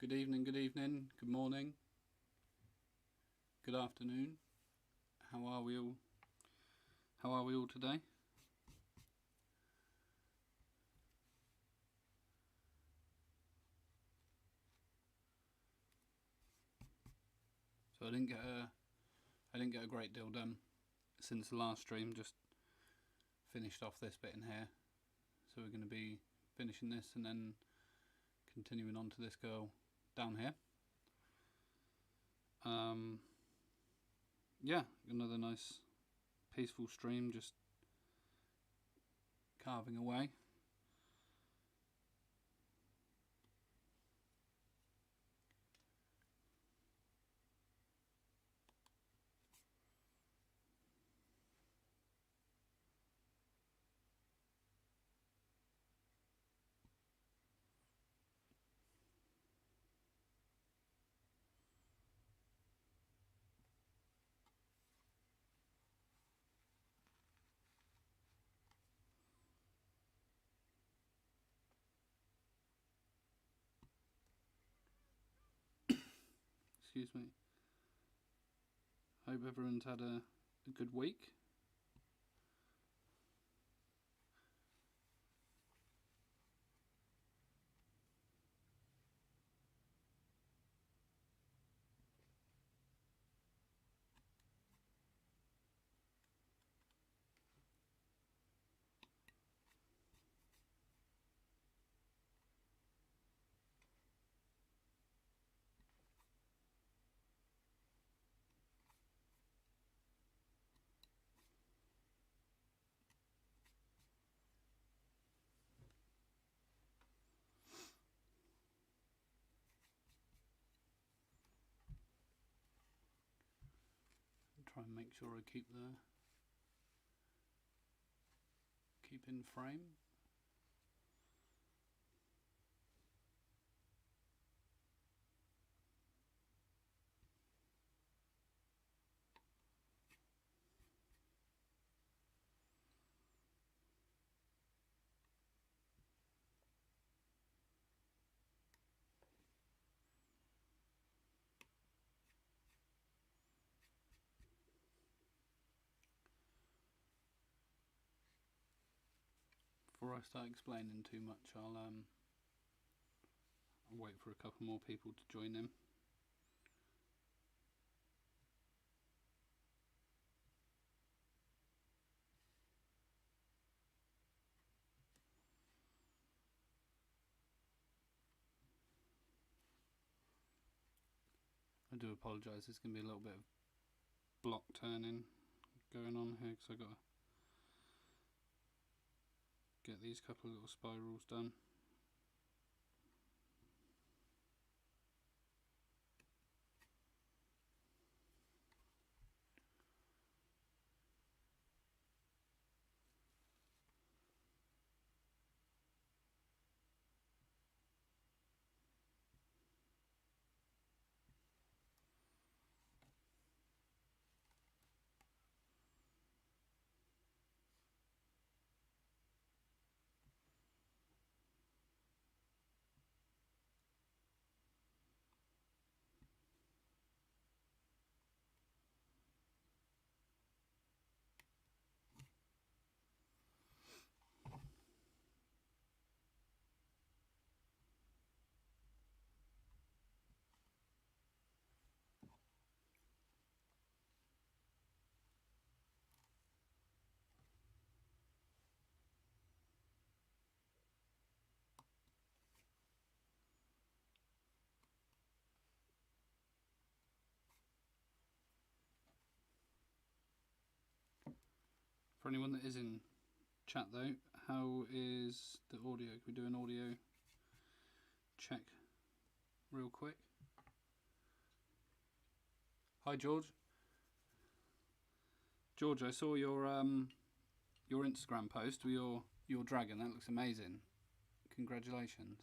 Good evening, good morning, good afternoon. How are we all? How are we all today? So I didn't get a great deal done since the last stream. Just finished off this bit in here. So we're going to be finishing this and then continuing on to this girl down here. Yeah, another nice peaceful stream, just carving away. Excuse me. Hope everyone's had a good week. Try and make sure I keep in frame. Before I start explaining too much, I'll wait for a couple more people to join in. I do apologise, there's going to be a little bit of block turning going on here because I've got to get these couple of little spirals done. For anyone that is in chat though, how is the audio? Can we do an audio check real quick? Hi George. George, I saw your Instagram post with your dragon. That looks amazing. Congratulations.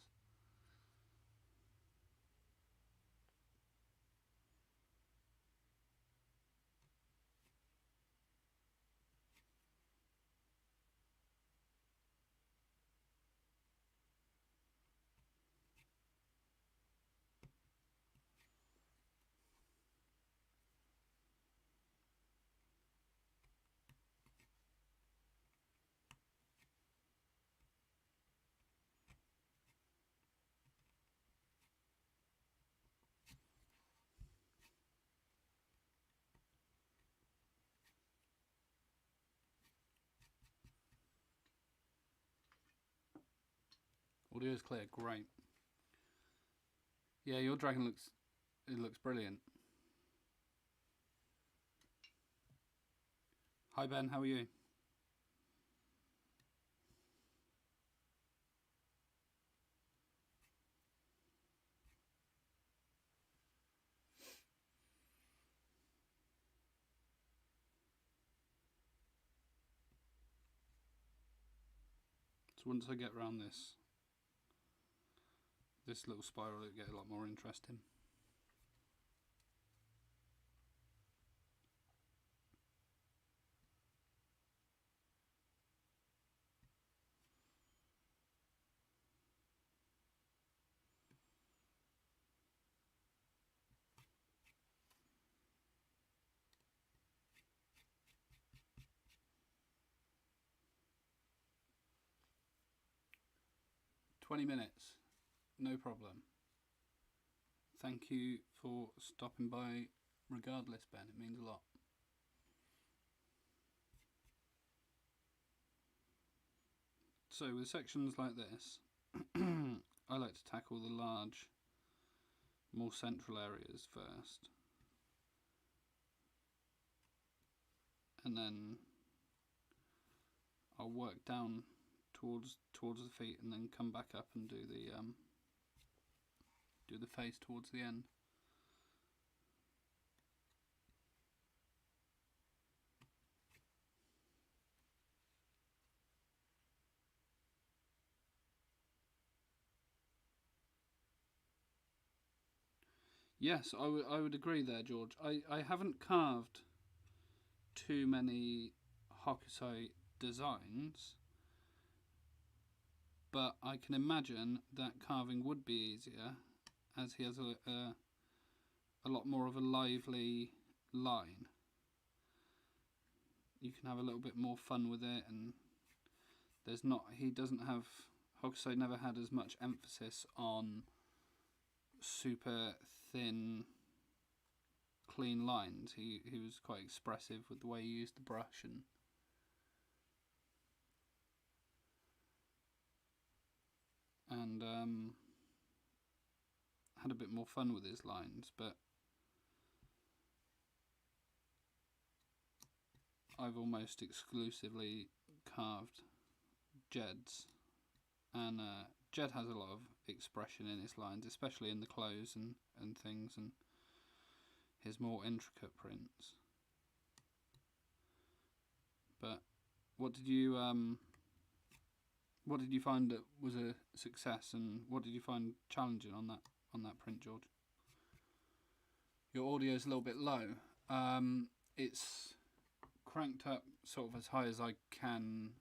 Audio is clear. Great. Yeah, your dragon looks brilliant. Hi Ben, how are you? So once I get around this little spiral, it'll get a lot more interesting. $20, no problem. Thank you for stopping by regardless, Ben. It means a lot. So with sections like this, I like to tackle the large, more central areas first. And then I'll work down towards the feet and then come back up and do the face towards the end. Yes, I would agree there, George. I haven't carved too many Hokusai designs, but I can imagine that carving would be easier, as he has a lot more of a lively line. You can have a little bit more fun with it, and Hokusai never had as much emphasis on super thin, clean lines. He was quite expressive with the way he used the brush and had a bit more fun with his lines, but I've almost exclusively carved Jed's, and Jed has a lot of expression in his lines, especially in the clothes and things, and his more intricate prints. But what did you find that was a success, and what did you find challenging on that print, George? Your audio is a little bit low. It's cranked up sort of as high as I can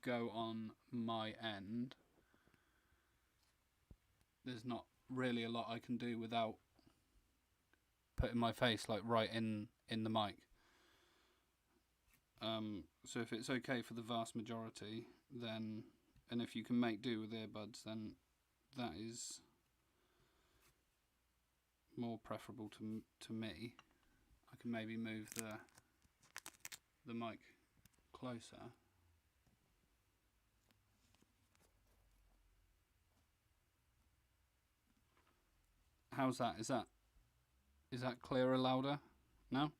go on my end. There's not really a lot I can do without putting my face like right in the mic. So if it's okay for the vast majority, then, and if you can make do with earbuds, then that is more preferable to me. I can maybe move the mic closer. How's that? Is that clearer, louder now?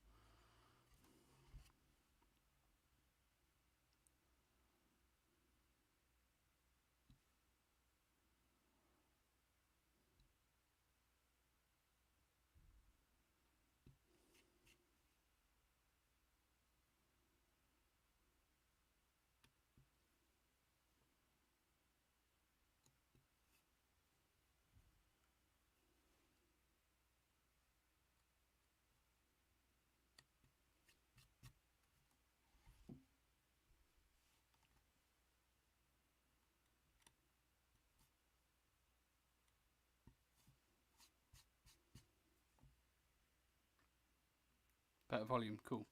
Better volume, cool.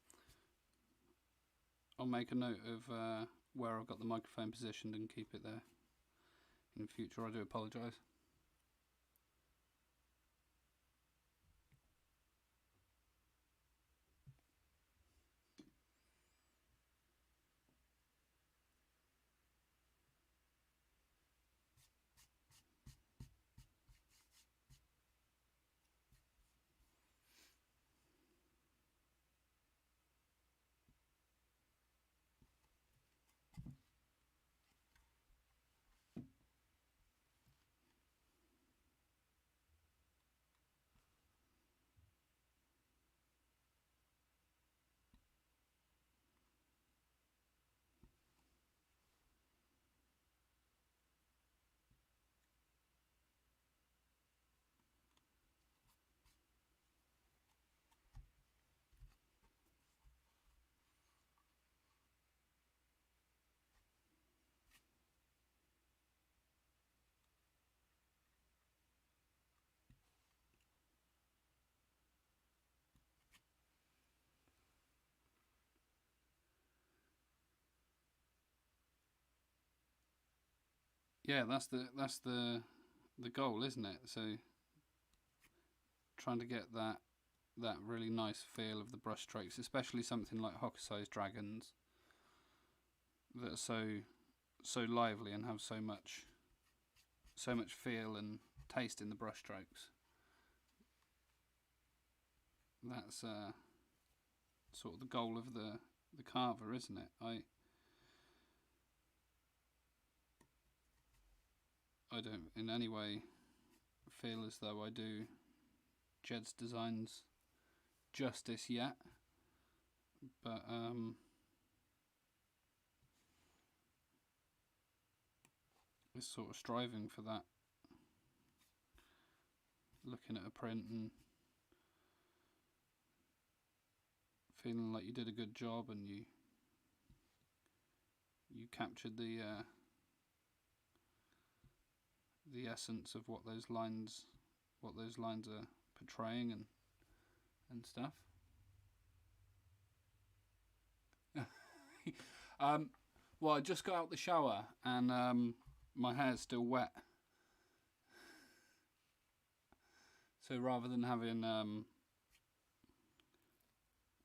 I'll make a note of where I've got the microphone positioned and keep it there in future. I do apologise. Yeah, that's the goal, isn't it? So trying to get that really nice feel of the brush strokes, especially something like Hokuso's dragons that are so lively and have so much feel and taste in the brush strokes. That's sort of the goal of the carver, isn't it? I don't in any way feel as though I do Jed's designs justice yet, but it's sort of striving for that, looking at a print and feeling like you did a good job and you captured the essence of what those lines are portraying and stuff. Well, I just got out the shower and my hair's still wet. So rather than having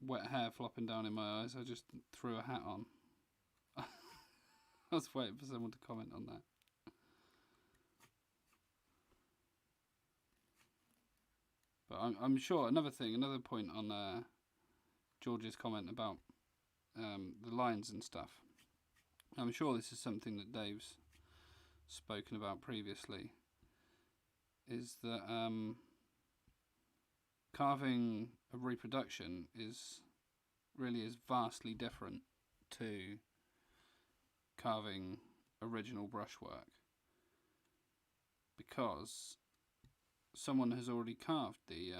wet hair flopping down in my eyes, I just threw a hat on. I was waiting for someone to comment on that. But I'm sure another point on George's comment about the lines and stuff. I'm sure this is something that Dave's spoken about previously. Is that carving a reproduction is vastly different to carving original brushwork, because someone has already carved the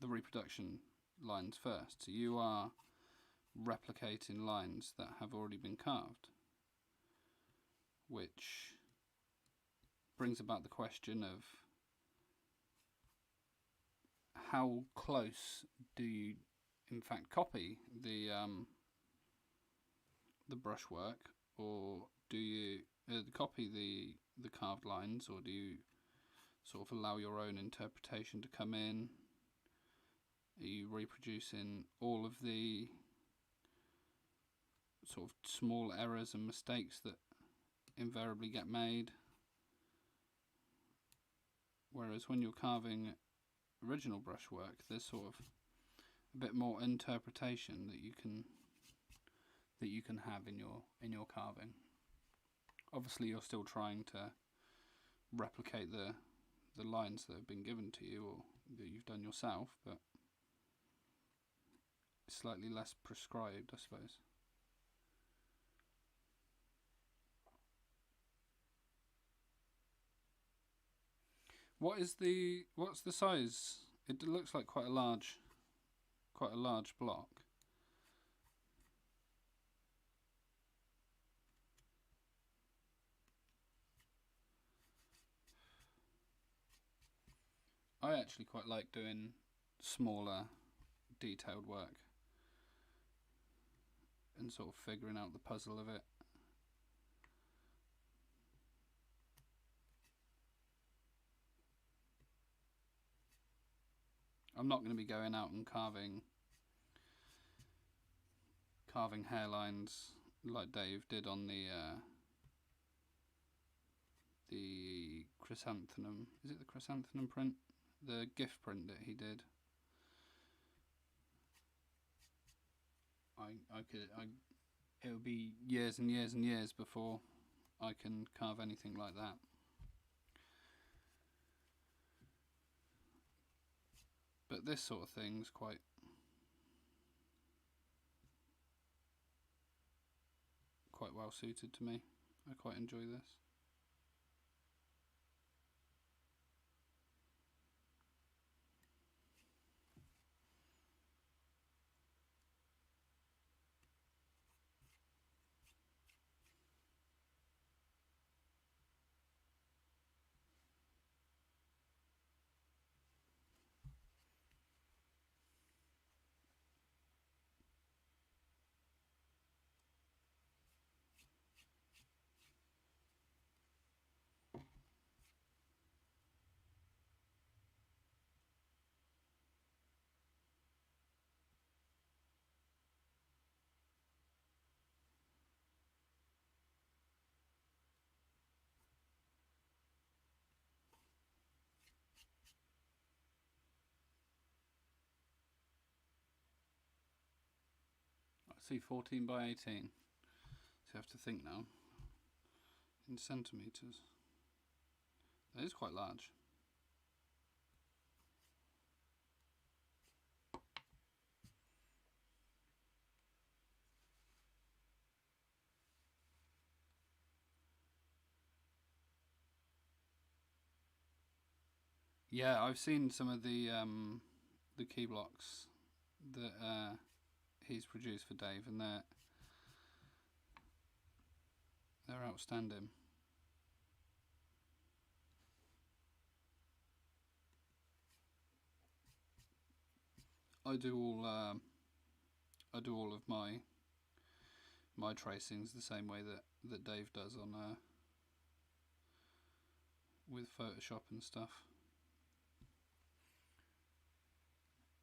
reproduction lines first. So you are replicating lines that have already been carved, which brings about the question of how close do you in fact copy the brushwork, or do you copy the carved lines, or do you sort of allow your own interpretation to come in? Are you reproducing all of the sort of small errors and mistakes that invariably get made? Whereas when you're carving original brushwork, there's sort of a bit more interpretation that you can have in your carving. Obviously, you're still trying to replicate the lines that have been given to you or that you've done yourself, but it's slightly less prescribed, I suppose. What's the size? It looks like quite a large block. I actually quite like doing smaller, detailed work and sort of figuring out the puzzle of it. I'm not going to be going out and carving hairlines like Dave did on the chrysanthemum. Is it the chrysanthemum print? The gift print that he did. It would be years and years and years before I can carve anything like that. But this sort of thing's quite well suited to me. I quite enjoy this. See, 14 by 18. So you have to think now in centimetres. That is quite large. Yeah, I've seen some of the key blocks that he's produced for Dave, and they're outstanding. I do all of my tracings the same way that Dave does on with Photoshop and stuff.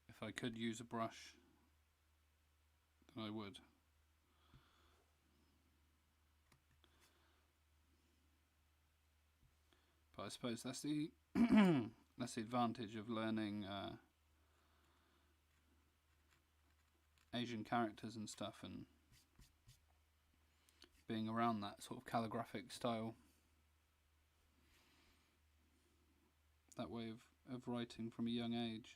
If I could use a brush, then I would. But I suppose that's the that's the advantage of learning Asian characters and stuff, and being around that sort of calligraphic style, that way of writing from a young age.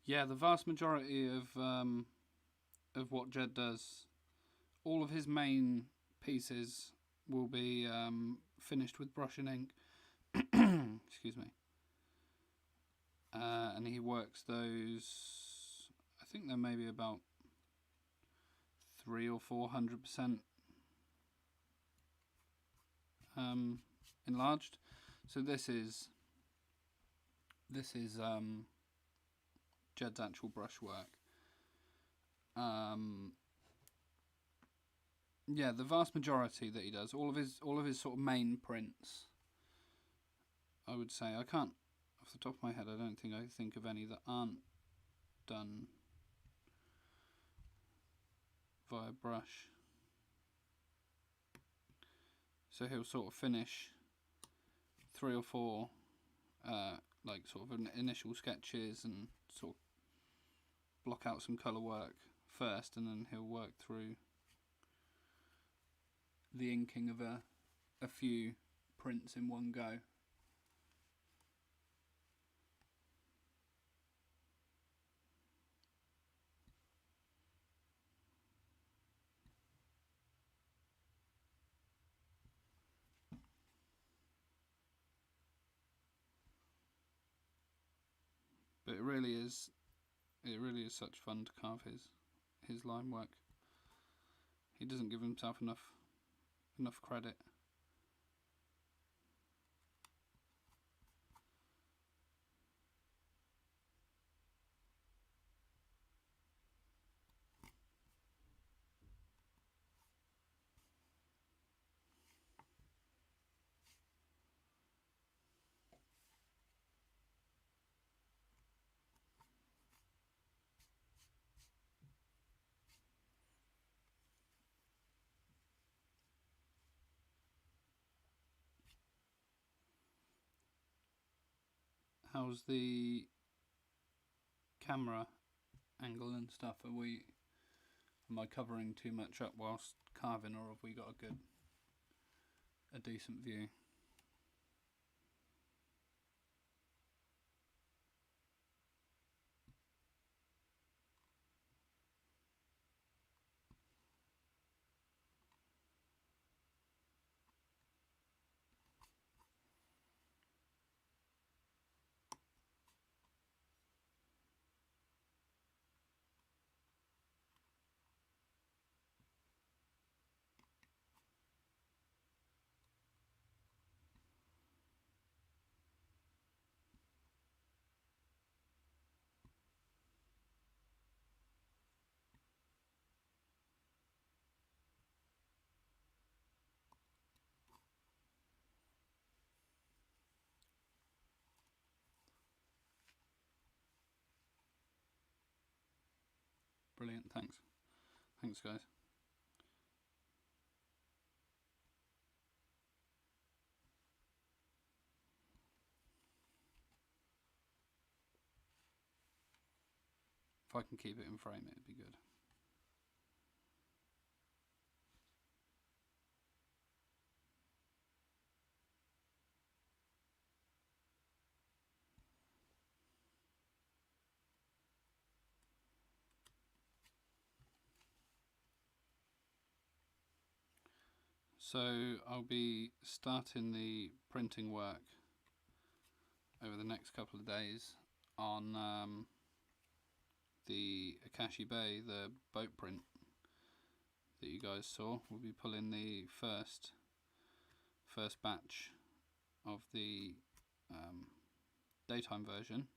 Yeah, the vast majority of what Jed does, all of his main pieces will be finished with brush and ink. Excuse me. And he works those. I think they're maybe about 300 or 400% enlarged. So this is Jed's actual brushwork. Yeah, the vast majority that he does, all of his sort of main prints, I would say. I can't, off the top of my head, I don't think I think of any that aren't done via brush. So he'll sort of finish 3 or 4 like sort of initial sketches and sort of block out some colour work first, and then he'll work through the inking of a few prints in one go. But it really is such fun to carve his line work. He doesn't give himself enough credit. How's the camera angle and stuff? Am I covering too much up whilst carving, or have we got a good a decent view. Brilliant, thanks. Thanks, guys. If I can keep it in frame, it'd be good. So I'll be starting the printing work over the next couple of days on the Askashi Bay, the boat print that you guys saw. We'll be pulling the first batch of the daytime version.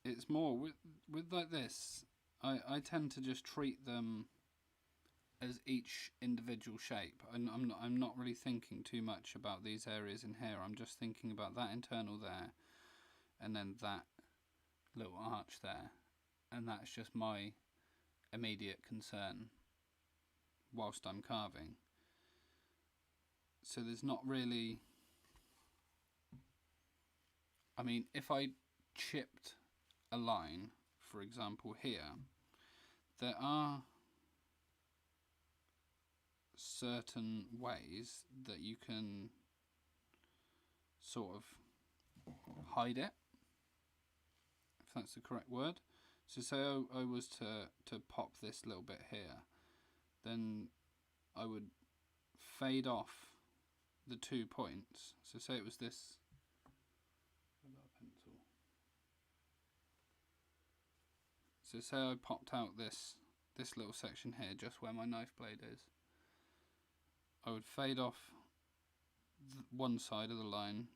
It's more with like this, I tend to just treat them as each individual shape. I'm not really thinking too much about these areas in here. I'm just thinking about that internal there, and then that little arch there, and that's just my immediate concern whilst I'm carving. So there's not really, I mean, if I chipped a line, for example here, there are certain ways that you can sort of hide it, if that's the correct word. So say I was to pop this little bit here, then I would fade off the 2 points. So say it was this, I've got a pencil. So say I popped out this little section here, just where my knife blade is. I would fade off one side of the line,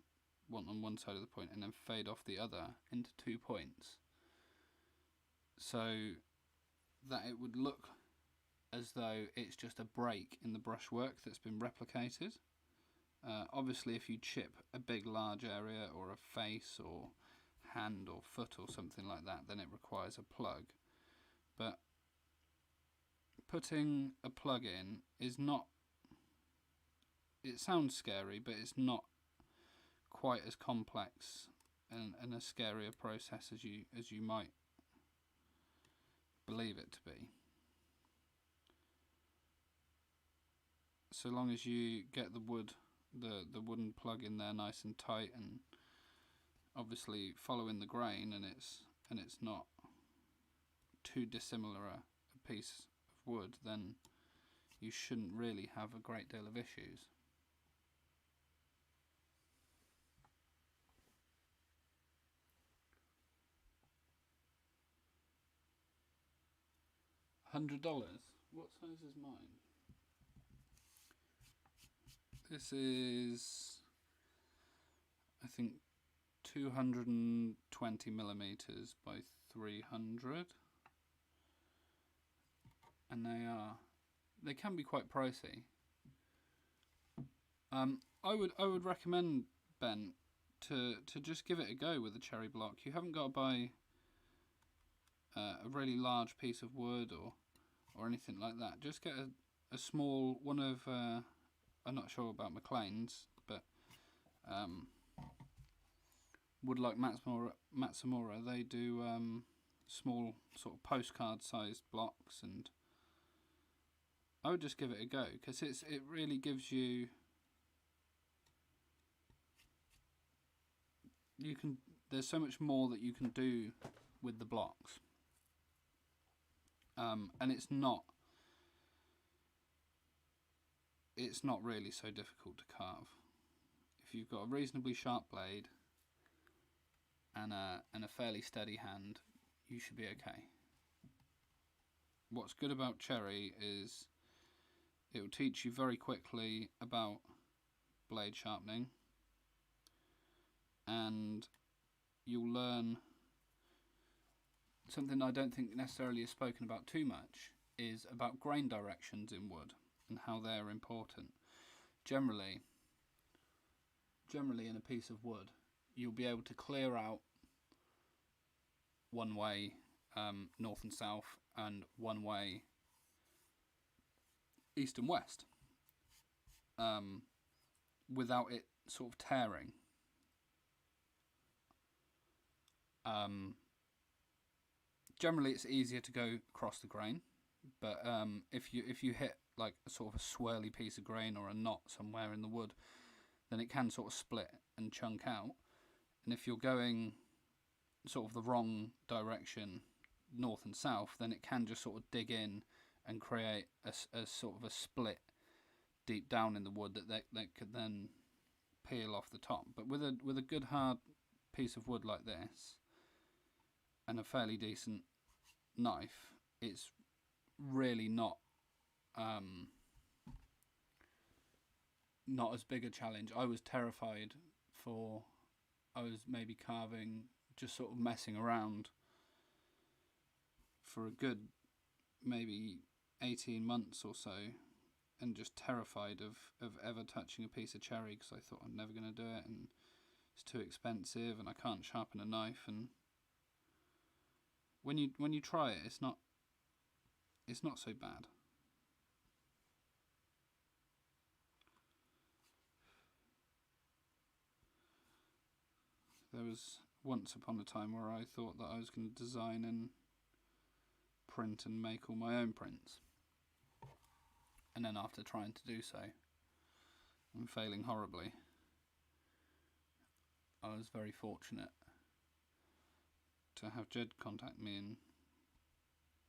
on one side of the point, and then fade off the other into 2 points, so that it would look as though it's just a break in the brushwork that's been replicated. Obviously, if you chip a big large area or a face or hand or foot or something like that, then it requires a plug. But putting a plug in is not, it sounds scary, but it's not quite as complex and a scarier process as you might believe it to be. So long as you get the wooden plug in there nice and tight, and obviously following the grain, and it's not too dissimilar a piece of wood, then you shouldn't really have a great deal of issues. $100? What size is mine? This is, I think, 220 millimeters by 300, and they can be quite pricey. I would recommend, Ben, to just give it a go with a cherry block. You haven't got to buy a really large piece of wood or anything like that. Just get a small one of I'm not sure about McLean's, but wood like Matsumura, they do small sort of postcard-sized blocks, and I would just give it a go because it really gives you there's so much more that you can do with the blocks, and it's not really so difficult to carve if you've got a reasonably sharp blade and a fairly steady hand. You should be okay. What's good about cherry is it will teach you very quickly about blade sharpening, and you'll learn something I don't think necessarily is spoken about too much, is about grain directions in wood and how they're important. Generally in a piece of wood, you'll be able to clear out one way north and south, and one way east and west, without it sort of tearing. Generally, it's easier to go across the grain, but if you hit like a sort of a swirly piece of grain or a knot somewhere in the wood, then it can sort of split and chunk out. And if you're going sort of the wrong direction, north and south, then it can just sort of dig in and create a sort of a split deep down in the wood that could then peel off the top. But with a good hard piece of wood like this and a fairly decent knife, it's really not as big a challenge. I was terrified I was maybe carving, just sort of messing around for a good maybe 18 months or so, and just terrified of ever touching a piece of cherry because I thought I'm never going to do it, and it's too expensive and I can't sharpen a knife. And when you try it, it's not so bad. There was once upon a time where I thought that I was going to design and print and make all my own prints, and then after trying to do so and failing horribly, I was very fortunate to have Jed contact me and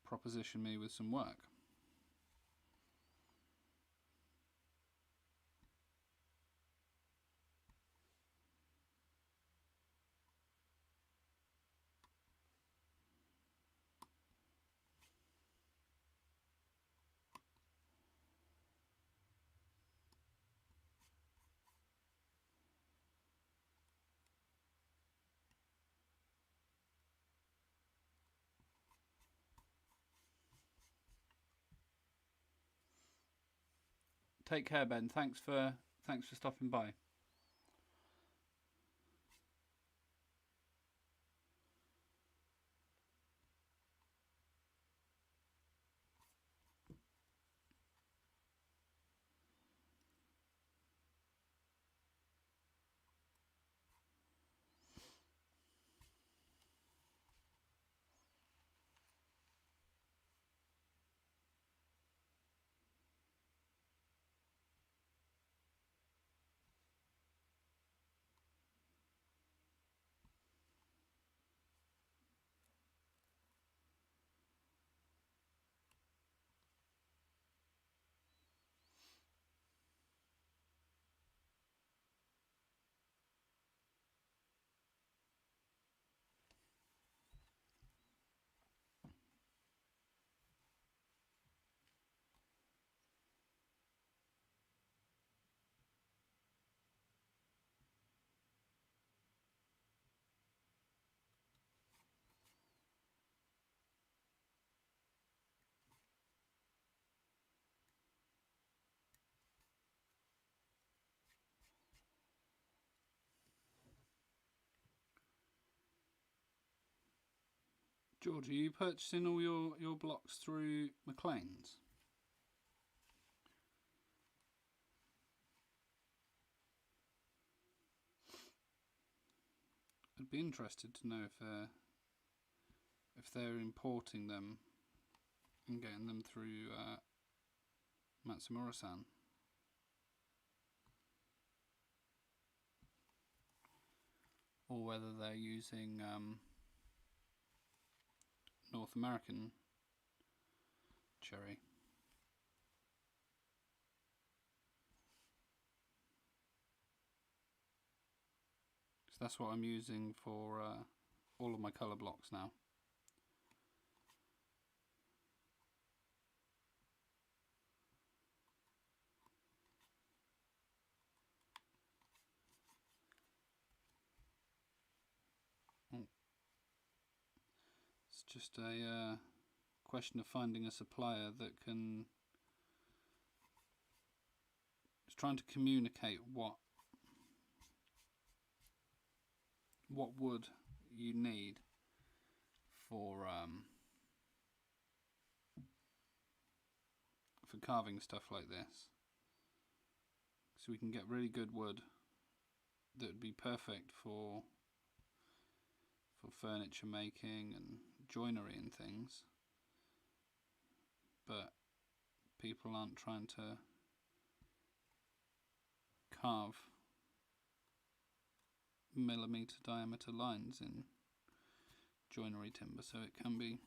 proposition me with some work. Take care, Ben. Thanks for stopping by. George, are you purchasing all your blocks through McLean's? I'd be interested to know if they're importing them and getting them through Matsumura-san. Or whether they're using North American cherry. So that's what I'm using for all of my colour blocks now. It's just a question of finding a supplier that is trying to communicate what wood you need for carving stuff like this, so we can get really good wood that would be perfect for furniture making and joinery and things, but people aren't trying to carve millimetre diameter lines in joinery timber, so it can be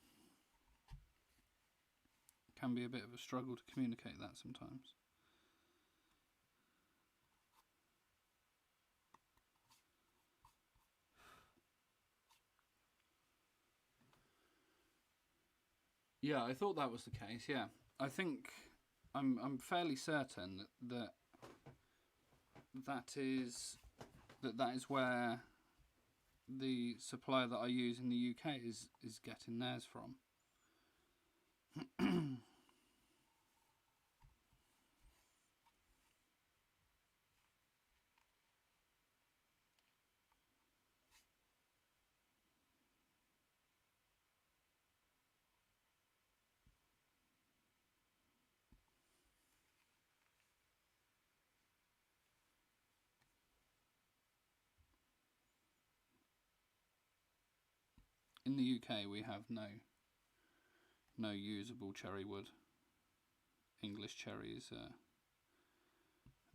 a bit of a struggle to communicate that sometimes. Yeah, I thought that was the case. Yeah, I think I'm fairly certain that is where the supplier that I use in the UK is getting theirs from. In the UK, we have no usable cherry wood. English cherries are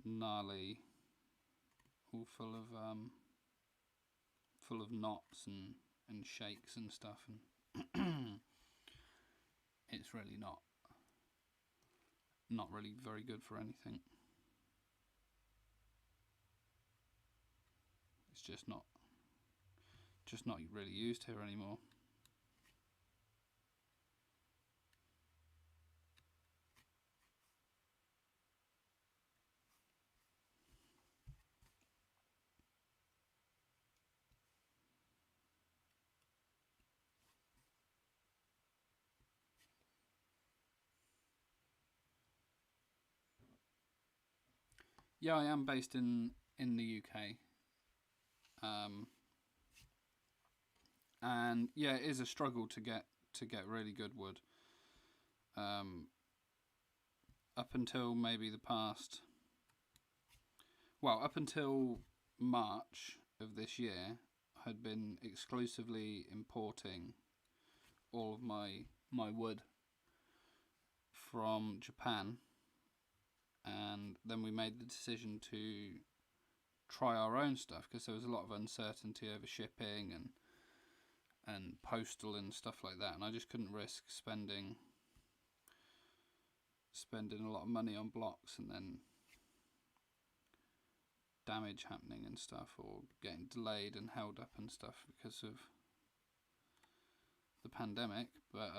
gnarly, all full of knots and shakes and stuff, and it's really not really very good for anything. It's just not really used here anymore. Yeah, I am based in the UK. And yeah, it is a struggle to get really good wood. Up until maybe up until March of this year, I had been exclusively importing all of my wood from Japan, and then we made the decision to try our own stuff because there was a lot of uncertainty over shipping and postal and stuff like that, and I just couldn't risk spending a lot of money on blocks and then damage happening and stuff, or getting delayed and held up and stuff because of the pandemic. But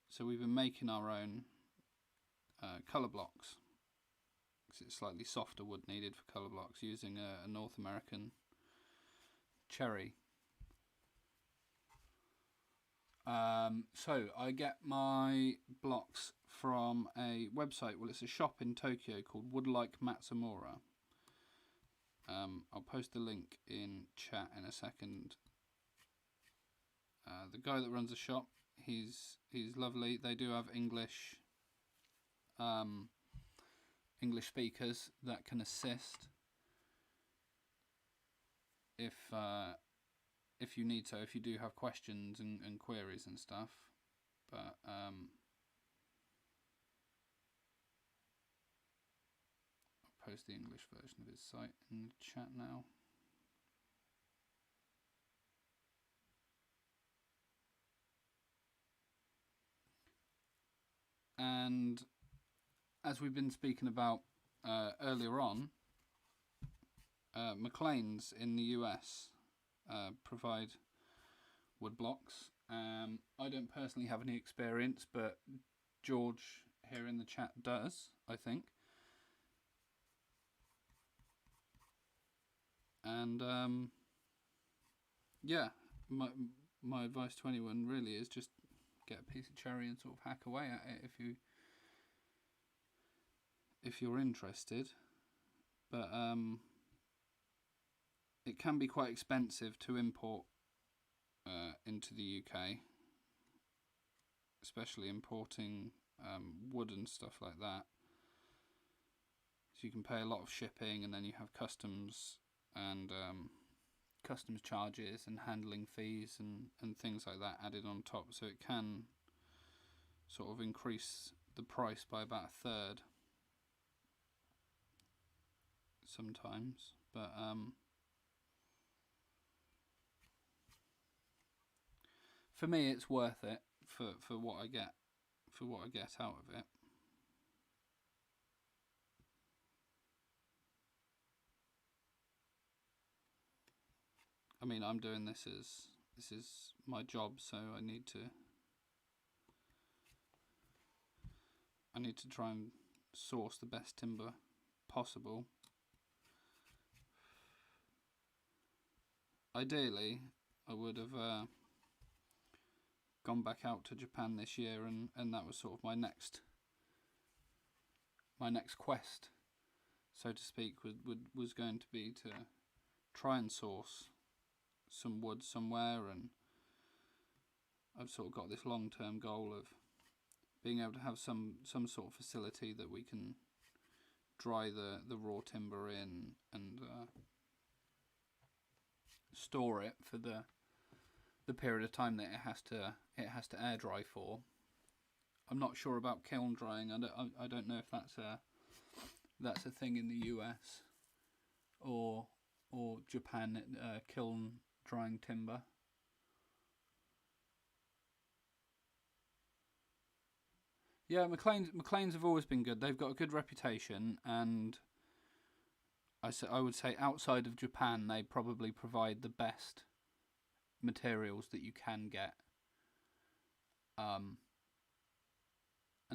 so we've been making our own colour blocks, because it's slightly softer wood needed for colour blocks, using a North American cherry. So I get my blocks from a website. Well, it's a shop in Tokyo called Woodlike Matsumura. I'll post the link in chat in a second. The guy that runs the shop, he's lovely. They do have English speakers that can assist if if you need to, if you do have questions and queries and stuff. But I'll post the English version of his site in the chat now. And as we've been speaking about earlier on, McLean's in the US provide wood blocks. I don't personally have any experience, but George here in the chat does, I think. And yeah, my advice to anyone really is just get a piece of cherry and sort of hack away at it if you're interested. But it can be quite expensive to import into the UK, especially importing wood and stuff like that. So you can pay a lot of shipping, and then you have customs and customs charges and handling fees and things like that added on top. So it can sort of increase the price by about a third sometimes. But for me, it's worth it for what I get out of it. I mean, I'm doing this is my job, so I need to try and source the best timber possible. Ideally, I would have gone back out to Japan this year, and that was sort of my next quest, so to speak, was going to be to try and source some wood somewhere. And I've sort of got this long-term goal of being able to have some sort of facility that we can dry the raw timber in and store it for the period of time that it has to air dry for. I'm not sure about kiln drying. I don't know if that's a thing in the US or Japan, kiln drying timber. Yeah, McLean's have always been good. They've got a good reputation, and I would say outside of Japan, they probably provide the best materials that you can get. And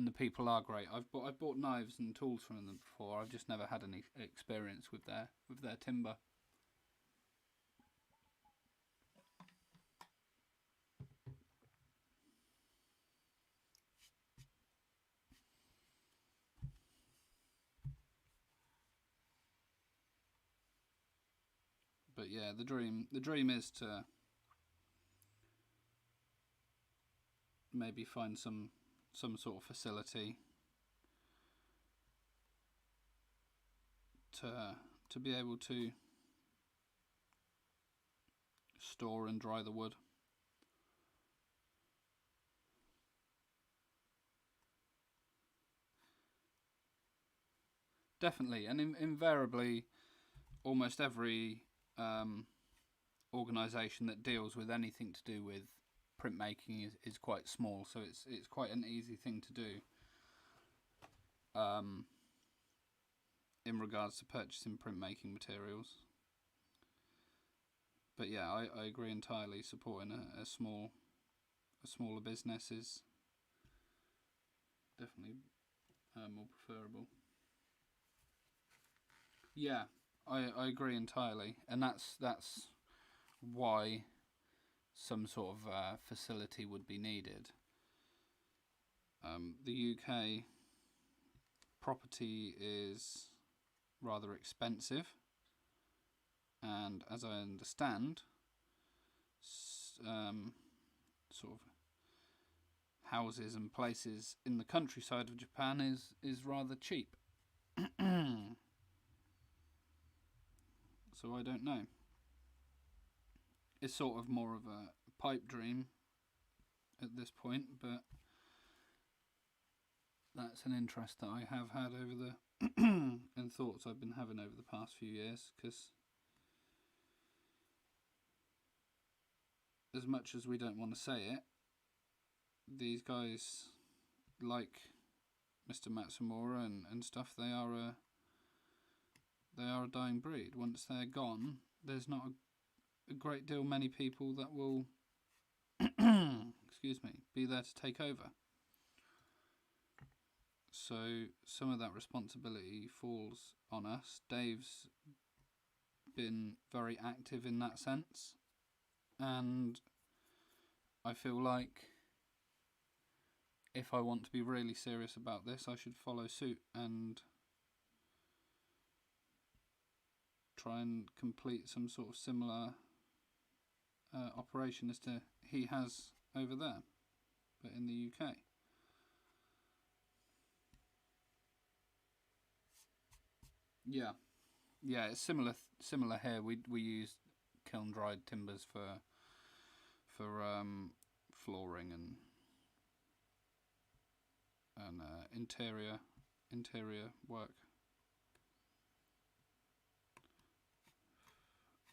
the people are great. I've bought knives and tools from them before. I've just never had any experience with their timber. But yeah, the dream is to maybe find some sort of facility to be able to store and dry the wood. Definitely, and invariably, almost every organisation that deals with anything to do with printmaking is quite small, so it's quite an easy thing to do in regards to purchasing printmaking materials. But yeah, I agree entirely. Supporting a smaller business is definitely more preferable. Yeah, I agree entirely, and that's why some sort of facility would be needed. The UK property is rather expensive, and as I understand, sort of houses and places in the countryside of Japan is rather cheap. So I don't know. it's sort of more of a pipe dream at this point, but that's an interest that I have had over the and thoughts I've been having over the past few years, because as much as we don't want to say it, these guys, like Mr. Matsumura and stuff, they are a dying breed. Once they're gone, there's not a great deal many people that will excuse me, be there to take over. So some of that responsibility falls on us. Dave's been very active in that sense, and I feel like if I want to be really serious about this, I should follow suit and try and complete some sort of similar operation as to he has over there, but in the UK. Yeah, it's similar here. We use kiln dried timbers for flooring and interior work,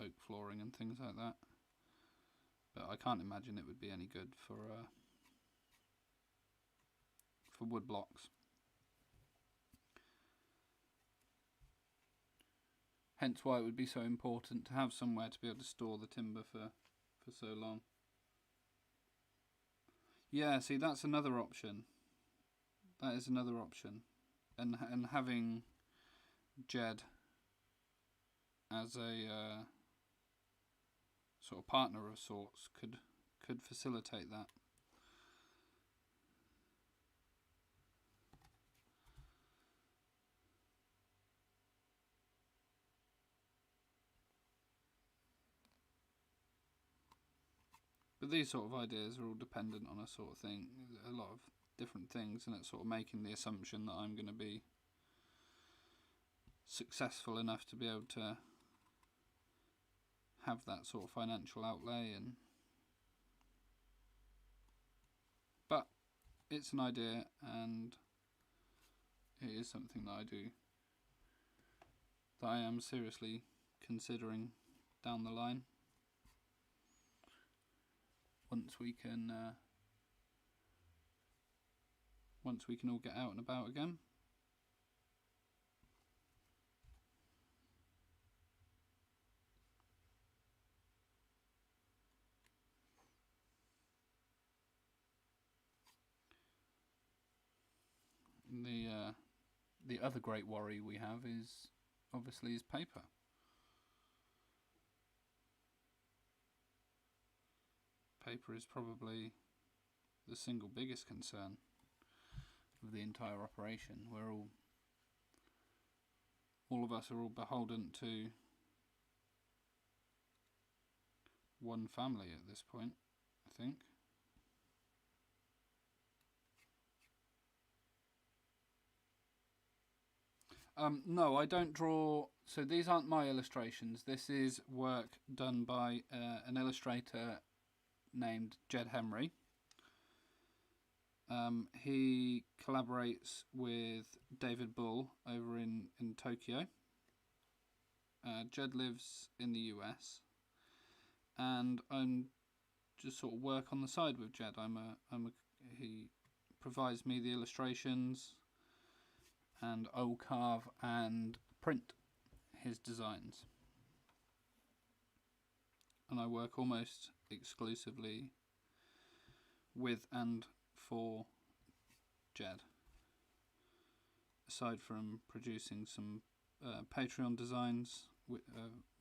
oak flooring and things like that. But I can't imagine it would be any good for wood blocks. Hence why it would be so important to have somewhere to be able to store the timber for so long. Yeah, see, that's another option. That is another option, and having Jed as a sort of partner of sorts could facilitate that. But these sort of ideas are all dependent on a sort of thing, a lot of different things, and it's sort of making the assumption that I'm going to be successful enough to be able to have that sort of financial outlay. But it's an idea, and it is something that I am seriously considering down the line, once we can all get out and about again. The other great worry we have is obviously paper. Paper is probably the single biggest concern of the entire operation. We're all of us are all beholden to one family at this point, I think. No, I don't draw. So these aren't my illustrations. This is work done by an illustrator named Jed Henry. He collaborates with David Bull over in Tokyo. Jed lives in the US, and I'm just sort of work on the side with Jed. He provides me the illustrations, and I will carve and print his designs. And I work almost exclusively with and for Jed, aside from producing some Patreon designs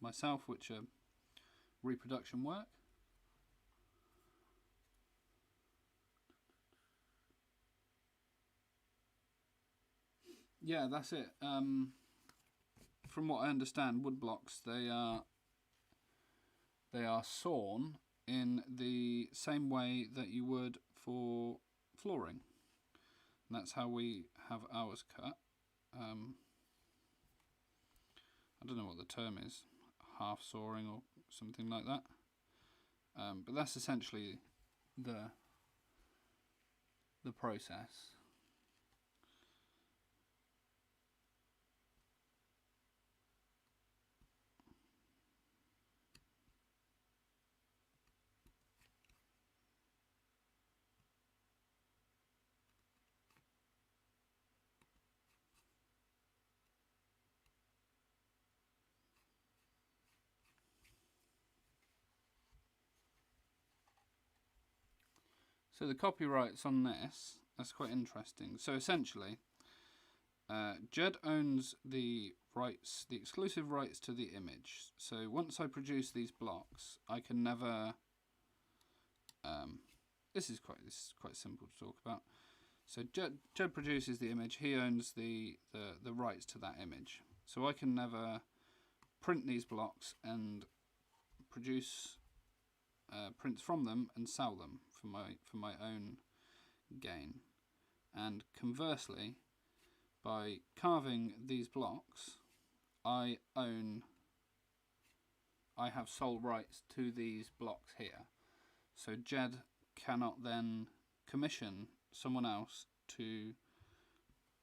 myself, which are reproduction work. Yeah, that's it. From what I understand, wood blocks, they are sawn in the same way that you would for flooring. And that's how we have ours cut. I don't know what the term is, half sawing or something like that. But that's essentially the process. So the copyrights on this, that's quite interesting. So essentially, Jed owns the rights, the exclusive rights to the image. So once I produce these blocks, I can never. This is quite simple to talk about. So Jed produces the image. He owns the rights to that image. So I can never print these blocks and produce prints from them and sell them for my own gain. And conversely, by carving these blocks, I have sole rights to these blocks here. So Jed cannot then commission someone else to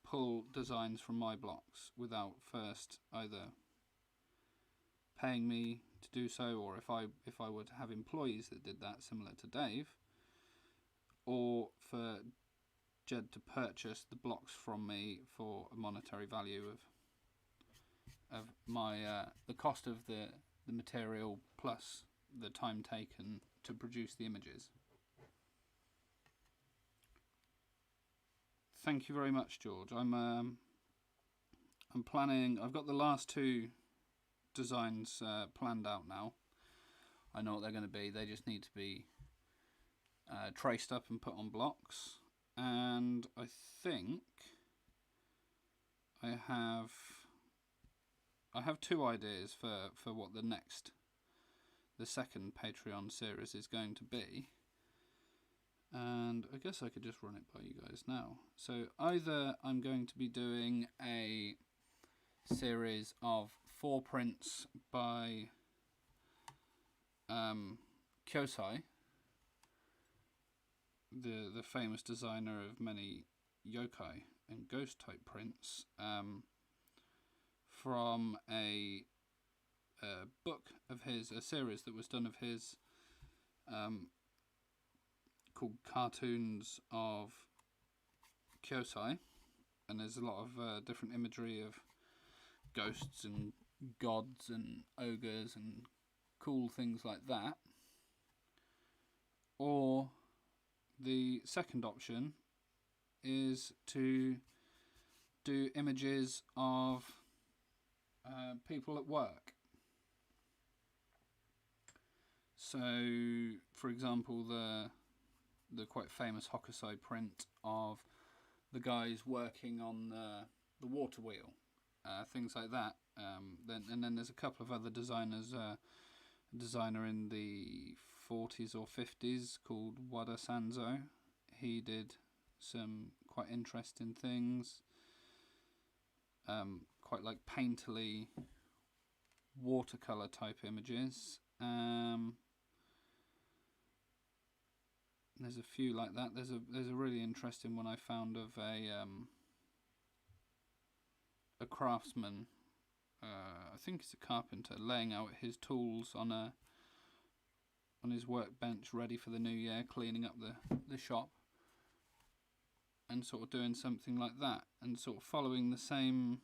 pull designs from my blocks without first either paying me to do so, or if I were to have employees that did that, similar to Dave, or for Jed to purchase the blocks from me for a monetary value of my the cost of the material plus the time taken to produce the images. Thank you very much, George. I'm planning. I've got the last two designs planned out now. I know what they're going to be. They just need to be traced up and put on blocks. And I think I have two ideas for what the second Patreon series is going to be. And I guess I could just run it by you guys now. So either I'm going to be doing a series of 4 prints by Hasui, the famous designer of many yokai and ghost type prints, from a book of his, a series that was done of his, called Cartoons of Hasui, and there's a lot of different imagery of ghosts and gods and ogres and cool things like that. Or the second option is to do images of people at work. So, for example, the quite famous Hokusai print of the guys working on the water wheel, things like that. Then there's a couple of other designers. A designer in the 40s or 50s called Wada Sanzo. He did some quite interesting things, quite like painterly watercolor type images. There's a few like that. There's a really interesting one I found of a craftsman. I think it's a carpenter laying out his tools on his workbench, ready for the new year, cleaning up the shop, and sort of doing something like that, and sort of following the same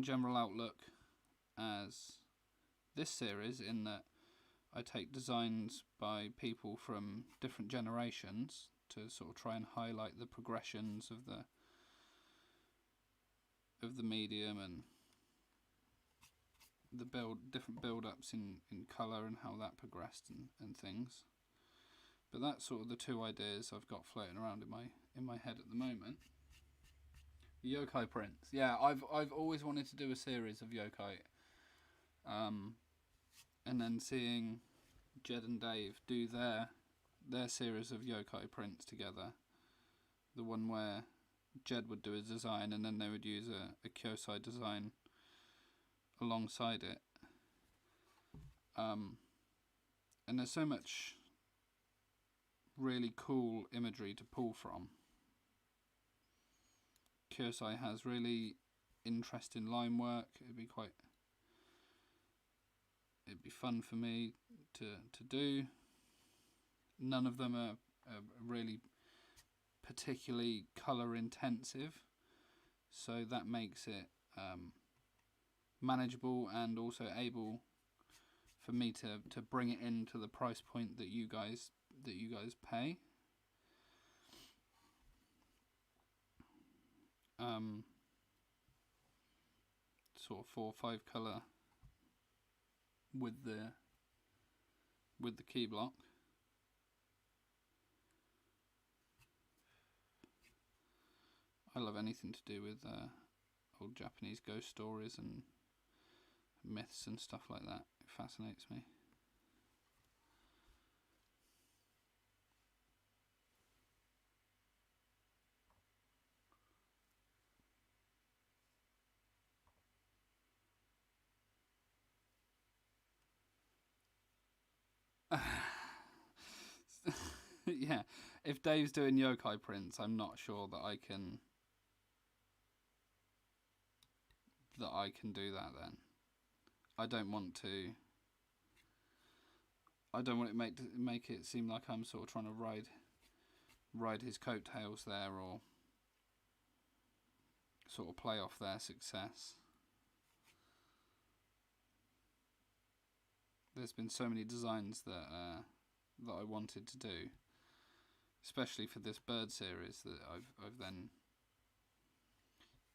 general outlook as this series, in that I take designs by people from different generations to sort of try and highlight the progressions of the medium and the different build-ups in colour and how that progressed and things. But that's sort of the two ideas I've got floating around in my head at the moment. Yokai prints. Yeah, I've always wanted to do a series of yokai. And then seeing Jed and Dave do their series of yokai prints together. The one where Jed would do a design and then they would use a Hasui design alongside it. And there's so much really cool imagery to pull from. Hasui has really interesting line work. It'd be fun for me to do. None of them are really particularly colour intensive, so that makes it manageable and also able for me to bring it into the price point that you guys pay. Sort of 4 or 5 colour with the key block. I love anything to do with old Japanese ghost stories and myths and stuff like that. It fascinates me. Yeah, if Dave's doing yokai prints, I'm not sure that I can do that then. I don't want to make it seem like I'm sort of trying to ride his coattails there, or sort of play off their success. There's been so many designs that I wanted to do, especially for this bird series, that I've then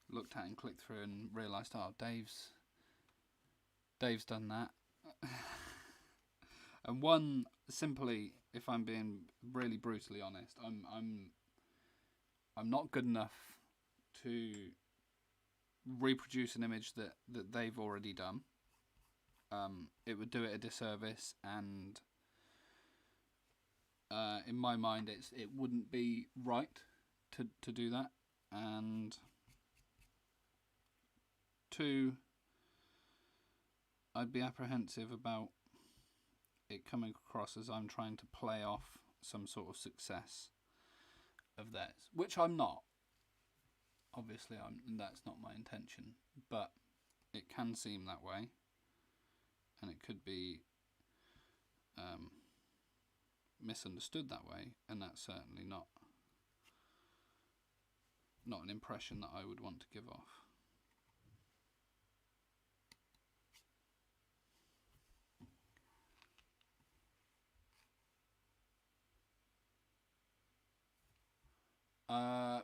looked at and clicked through and realised, oh, Dave's done that. And one, simply, if I'm being really brutally honest, I'm not good enough to reproduce an image that they've already done. It would do it a disservice, and in my mind it wouldn't be right to do that. And 2, I'd be apprehensive about it coming across as I'm trying to play off some sort of success of theirs, which I'm not. Obviously, that's not my intention, but it can seem that way, and it could be misunderstood that way, and that's certainly not an impression that I would want to give off.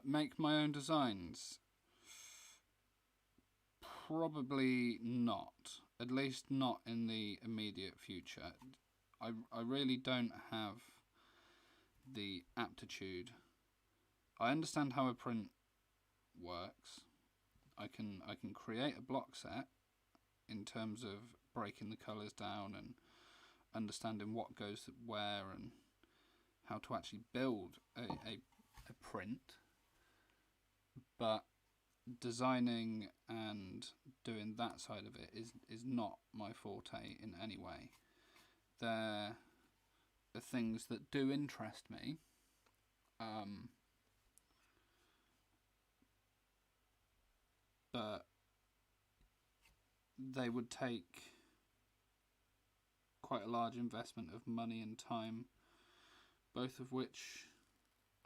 Make my own designs? Probably not. At least not in the immediate future. I really don't have the aptitude. I understand how a print works. I can create a block set in terms of breaking the colours down and understanding what goes where and how to actually build a print, but designing and doing that side of it is not my forte in any way. There are things that do interest me, but they would take quite a large investment of money and time, both of which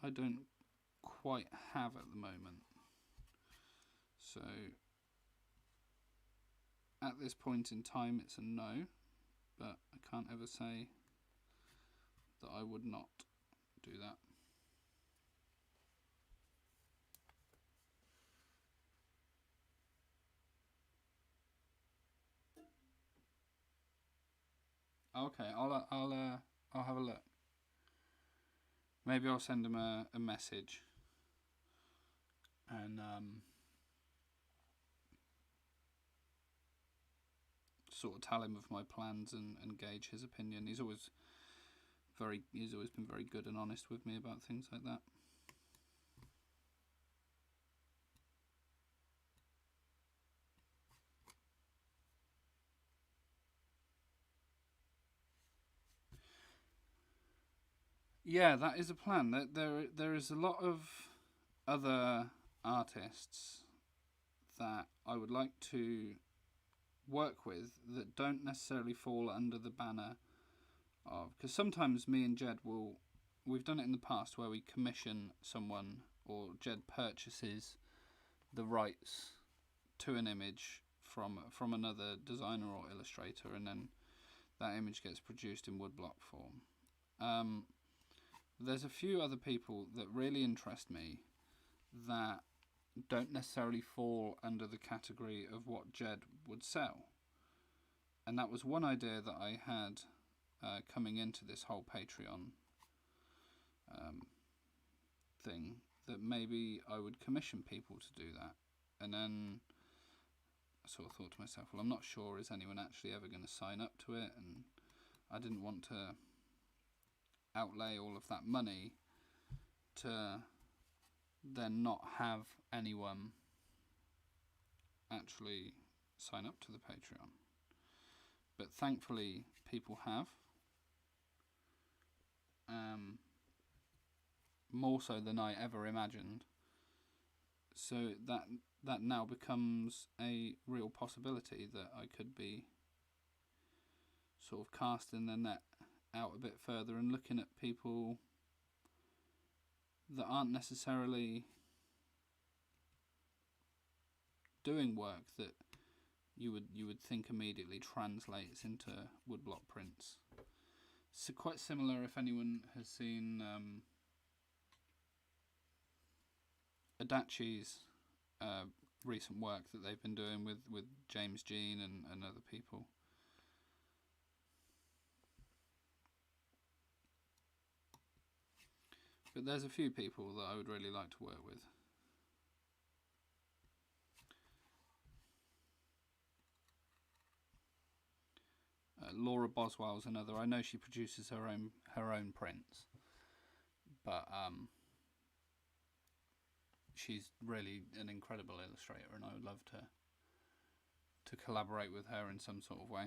I don't quite have at the moment. So at this point in time it's a no, but I can't ever say that I would not do that. Okay, I'll have a look. Maybe I'll send him a message and sort of tell him of my plans and gauge his opinion. He's always been very good and honest with me about things like that. Yeah, that is a plan. There is a lot of other artists that I would like to work with that don't necessarily fall under the banner of, because sometimes me and Jed we've done it in the past where we commission someone, or Jed purchases the rights to an image from another designer or illustrator, and then that image gets produced in woodblock form. There's a few other people that really interest me that don't necessarily fall under the category of what Jed would sell. And that was one idea that I had coming into this whole Patreon thing, that maybe I would commission people to do that. And then I sort of thought to myself, well, I'm not sure, is anyone actually ever going to sign up to it? And I didn't want to outlay all of that money to then not have anyone actually sign up to the Patreon. But thankfully people have, more so than I ever imagined, so that now becomes a real possibility, that I could be sort of casting the net out a bit further and looking at people that aren't necessarily doing work that you would think immediately translates into woodblock prints. So quite similar, if anyone has seen Adachi's recent work that they've been doing with James Jean and other people. But there's a few people that I would really like to work with. Laura Boswell's another. I know she produces her own prints, but she's really an incredible illustrator, and I would love to collaborate with her in some sort of way.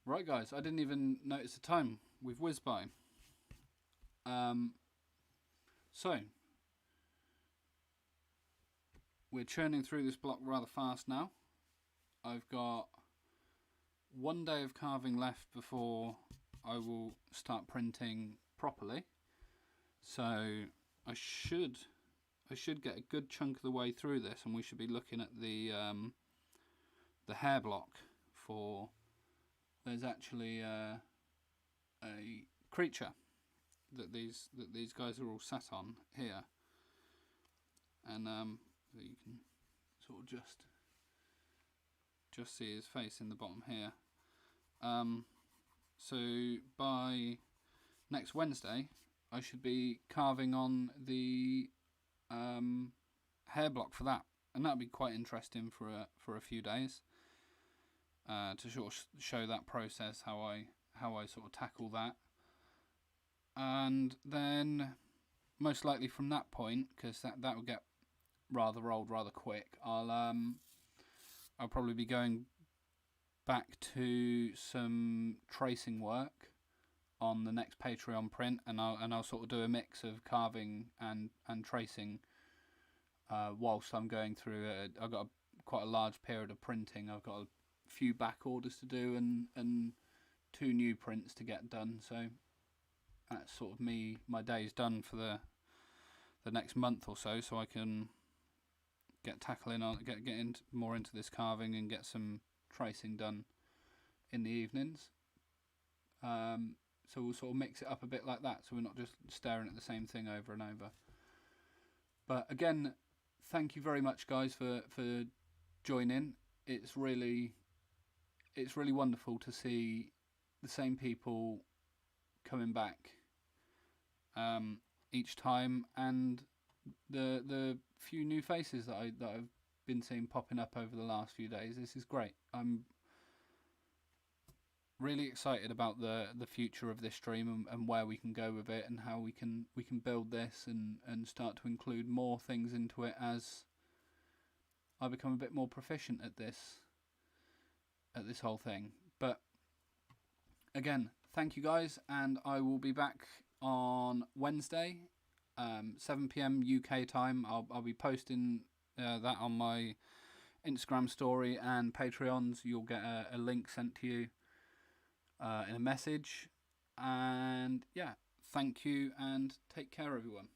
Right, guys, I didn't even notice the time. We've whizzed by. So we're churning through this block rather fast now. I've got one day of carving left before I will start printing properly. So I should get a good chunk of the way through this, and we should be looking at the hair block for. There's actually a creature that these guys are all sat on here, and you can sort of just see his face in the bottom here. So by next Wednesday, I should be carving on the hair block for that, and that'll be quite interesting for a few days to sort of show that process, how I sort of tackle that. And then most likely from that point, because that will get rather old rather quick, I'll probably be going back to some tracing work on the next Patreon print, and I'll sort of do a mix of carving and tracing whilst I'm going through it. I've got quite a large period of printing. I've got a few back orders to do and 2 new prints to get done, so that's sort of my day's done for the next month or so I can get tackling on, get more into this carving and get some tracing done in the evenings. So we'll sort of mix it up a bit like that, so we're not just staring at the same thing over and over. But again, thank you very much, guys, for joining. It's really wonderful to see the same people coming back each time, and the few new faces that I've been seeing popping up over the last few days. This is great. I'm really excited about the future of this stream and where we can go with it, and how we can build this and start to include more things into it as I become a bit more proficient at this whole thing. But again, thank you guys, and I will be back on Wednesday, 7 p.m. UK time. I'll be posting that on my Instagram story and Patreons. You'll get a link sent to you in a message. And yeah, thank you and take care, everyone.